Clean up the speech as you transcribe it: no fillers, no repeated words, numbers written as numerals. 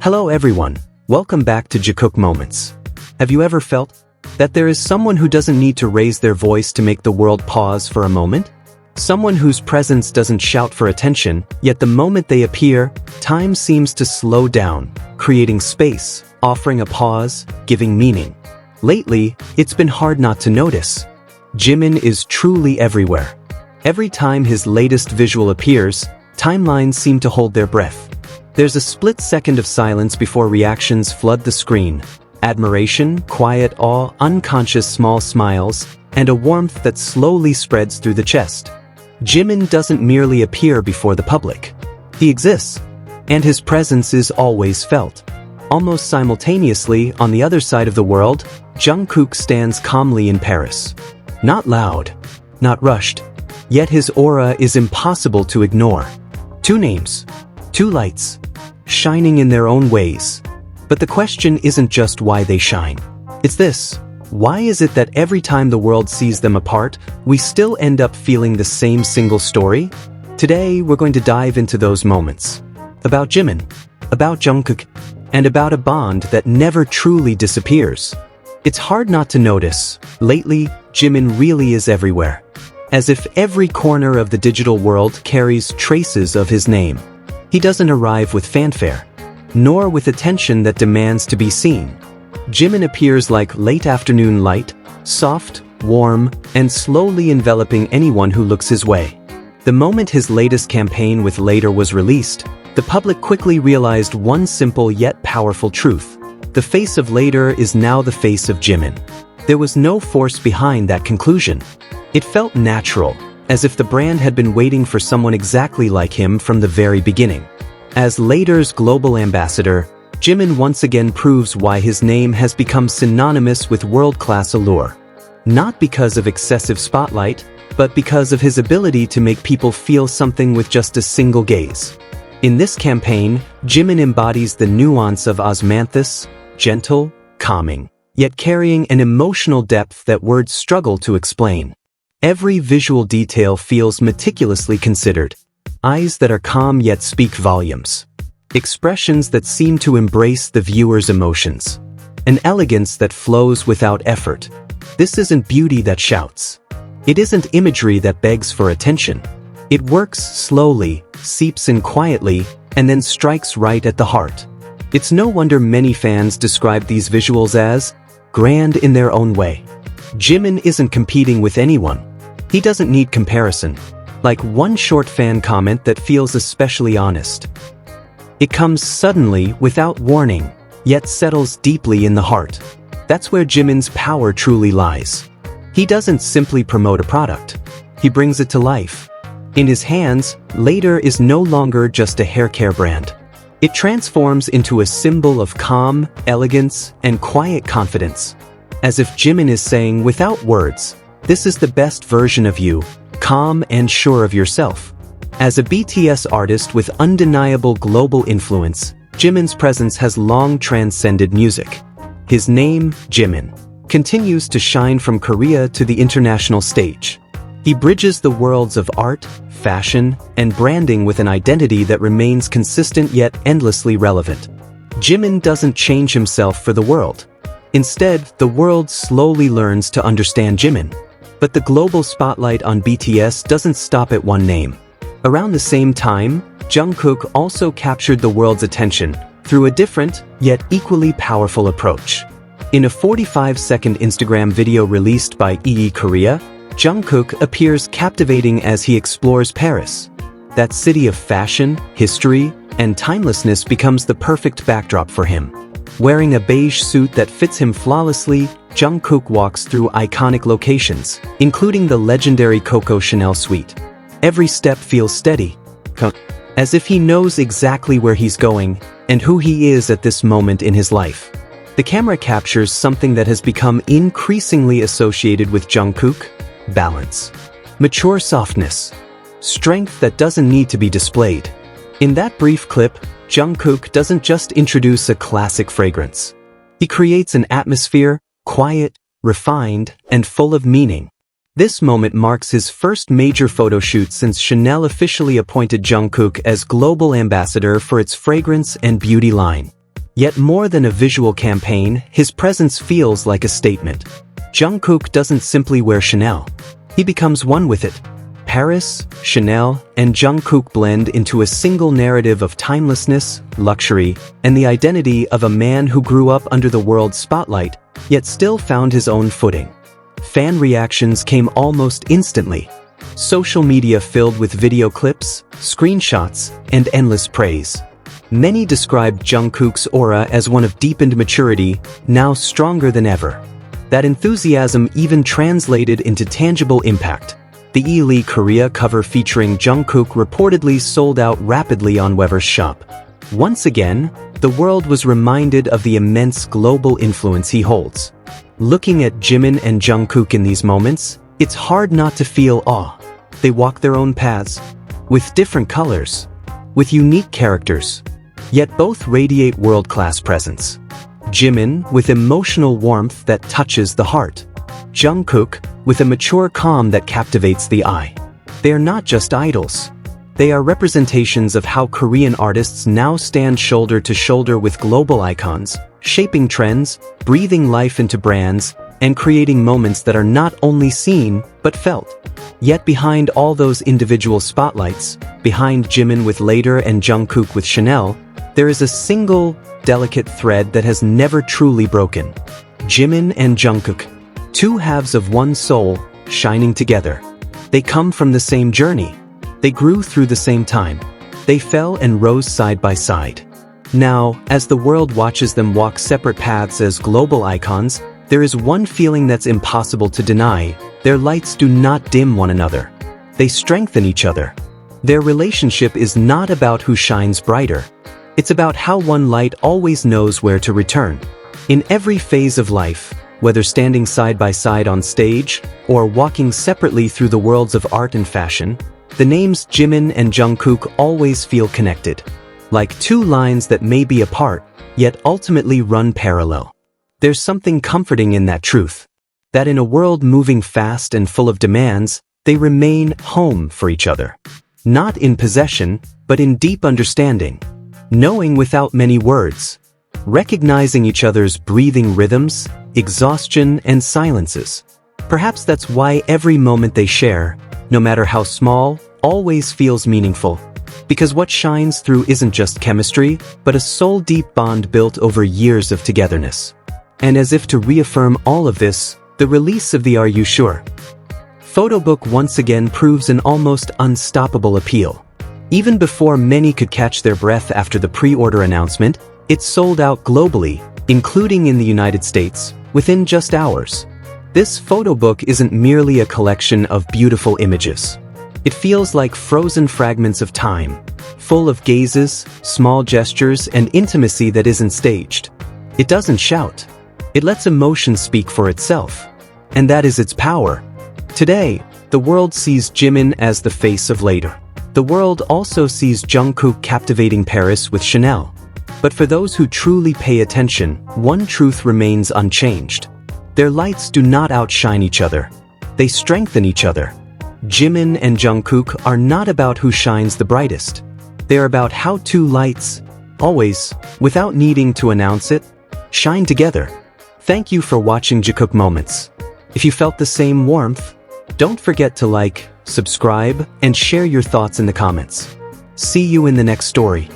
Hello everyone, welcome back to Jikook Moments. Have you ever felt that there is someone who doesn't need to raise their voice to make the world pause for a moment? Someone whose presence doesn't shout for attention, yet the moment they appear, time seems to slow down, creating space, offering a pause, giving meaning. Lately, it's been hard not to notice. Jimin is truly everywhere. Every time his latest visual appears, timelines seem to hold their breath. There's a split second of silence before reactions flood the screen. Admiration, quiet awe, unconscious small smiles, and a warmth that slowly spreads through the chest. Jimin doesn't merely appear before the public. He exists, and his presence is always felt. Almost simultaneously, on the other side of the world, Jungkook stands calmly in Paris. Not loud, not rushed, yet his aura is impossible to ignore. Two names, two lights, shining in their own ways. But the question isn't just why they shine. It's this: why is it that every time the world sees them apart, we still end up feeling the same single story? Today, we're going to dive into those moments. About Jimin, about Jungkook, and about a bond that never truly disappears. It's hard not to notice, lately, Jimin really is everywhere. As if every corner of the digital world carries traces of his name. He doesn't arrive with fanfare, nor with attention that demands to be seen. Jimin appears like late afternoon light, soft, warm, and slowly enveloping anyone who looks his way. The moment his latest campaign with LADOR was released, the public quickly realized one simple yet powerful truth. The face of LADOR is now the face of Jimin. There was no force behind that conclusion. It felt natural, as if the brand had been waiting for someone exactly like him from the very beginning. As LADOR's global ambassador, Jimin once again proves why his name has become synonymous with world-class allure. Not because of excessive spotlight, but because of his ability to make people feel something with just a single gaze. In this campaign, Jimin embodies the nuance of osmanthus, gentle, calming, yet carrying an emotional depth that words struggle to explain. Every visual detail feels meticulously considered. Eyes that are calm yet speak volumes. Expressions that seem to embrace the viewer's emotions. An elegance that flows without effort. This isn't beauty that shouts. It isn't imagery that begs for attention. It works slowly, seeps in quietly, and then strikes right at the heart. It's no wonder many fans describe these visuals as grand in their own way. Jimin isn't competing with anyone. He doesn't need comparison, like one short fan comment that feels especially honest. It comes suddenly, without warning, yet settles deeply in the heart. That's where Jimin's power truly lies. He doesn't simply promote a product. He brings it to life. In his hands, LADOR is no longer just a hair care brand. It transforms into a symbol of calm, elegance, and quiet confidence. As if Jimin is saying without words, this is the best version of you, calm and sure of yourself. As a BTS artist with undeniable global influence, Jimin's presence has long transcended music. His name, Jimin, continues to shine from Korea to the international stage. He bridges the worlds of art, fashion, and branding with an identity that remains consistent yet endlessly relevant. Jimin doesn't change himself for the world. Instead, the world slowly learns to understand Jimin. But the global spotlight on BTS doesn't stop at one name. Around the same time, Jungkook also captured the world's attention through a different, yet equally powerful approach. In a 45-second Instagram video released by ELLE Korea, Jungkook appears captivating as he explores Paris. That city of fashion, history, and timelessness becomes the perfect backdrop for him. Wearing a beige suit that fits him flawlessly, Jungkook walks through iconic locations, including the legendary Coco Chanel suite. Every step feels steady, as if he knows exactly where he's going and who he is at this moment in his life. The camera captures something that has become increasingly associated with Jungkook: balance, mature softness, strength that doesn't need to be displayed. In that brief clip, Jungkook doesn't just introduce a classic fragrance. He creates an atmosphere, quiet, refined, and full of meaning. This moment marks his first major photo shoot since Chanel officially appointed Jungkook as global ambassador for its fragrance and beauty line. Yet more than a visual campaign, his presence feels like a statement. Jungkook doesn't simply wear Chanel. He becomes one with it. Paris, Chanel, and Jungkook blend into a single narrative of timelessness, luxury, and the identity of a man who grew up under the world's spotlight, yet still found his own footing. Fan reactions came almost instantly. Social media filled with video clips, screenshots, and endless praise. Many described Jungkook's aura as one of deepened maturity, now stronger than ever. That enthusiasm even translated into tangible impact. The ELLE Korea cover featuring Jungkook reportedly sold out rapidly on Wever's shop. Once again, the world was reminded of the immense global influence he holds. Looking at Jimin and Jungkook in these moments, it's hard not to feel awe. They walk their own paths, with different colors, with unique characters, yet both radiate world-class presence. Jimin with emotional warmth that touches the heart. Jungkook with a mature calm that captivates the eye. They are not just idols. They are representations of how Korean artists now stand shoulder to shoulder with global icons, shaping trends, breathing life into brands, and creating moments that are not only seen, but felt. Yet behind all those individual spotlights, behind Jimin with LADOR and Jungkook with Chanel, there is a single, delicate thread that has never truly broken. Jimin and Jungkook, two halves of one soul, shining together. They come from the same journey. They grew through the same time. They fell and rose side by side. Now, as the world watches them walk separate paths as global icons, there is one feeling that's impossible to deny. Their lights do not dim one another. They strengthen each other. Their relationship is not about who shines brighter. It's about how one light always knows where to return. In every phase of life, whether standing side by side on stage, or walking separately through the worlds of art and fashion, the names Jimin and Jungkook always feel connected. Like two lines that may be apart, yet ultimately run parallel. There's something comforting in that truth. That in a world moving fast and full of demands, they remain home for each other. Not in possession, but in deep understanding. Knowing without many words. Recognizing each other's breathing rhythms, exhaustion, and silences. Perhaps that's why every moment they share, no matter how small, always feels meaningful. Because what shines through isn't just chemistry, but a soul-deep bond built over years of togetherness. And as if to reaffirm all of this, the release of the Are You Sure? Photobook once again proves an almost unstoppable appeal. Even before many could catch their breath after the pre-order announcement, it sold out globally, including in the United States, within just hours. This photobook isn't merely a collection of beautiful images. It feels like frozen fragments of time, full of gazes, small gestures, and intimacy that isn't staged. It doesn't shout. It lets emotion speak for itself. And that is its power. Today, the world sees Jimin as the face of LADOR. The world also sees Jungkook captivating Paris with Chanel. But for those who truly pay attention, one truth remains unchanged. Their lights do not outshine each other. They strengthen each other. Jimin and Jungkook are not about who shines the brightest. They are about how two lights, always, without needing to announce it, shine together. Thank you for watching Jikook Moments. If you felt the same warmth, don't forget to like, subscribe, and share your thoughts in the comments. See you in the next story.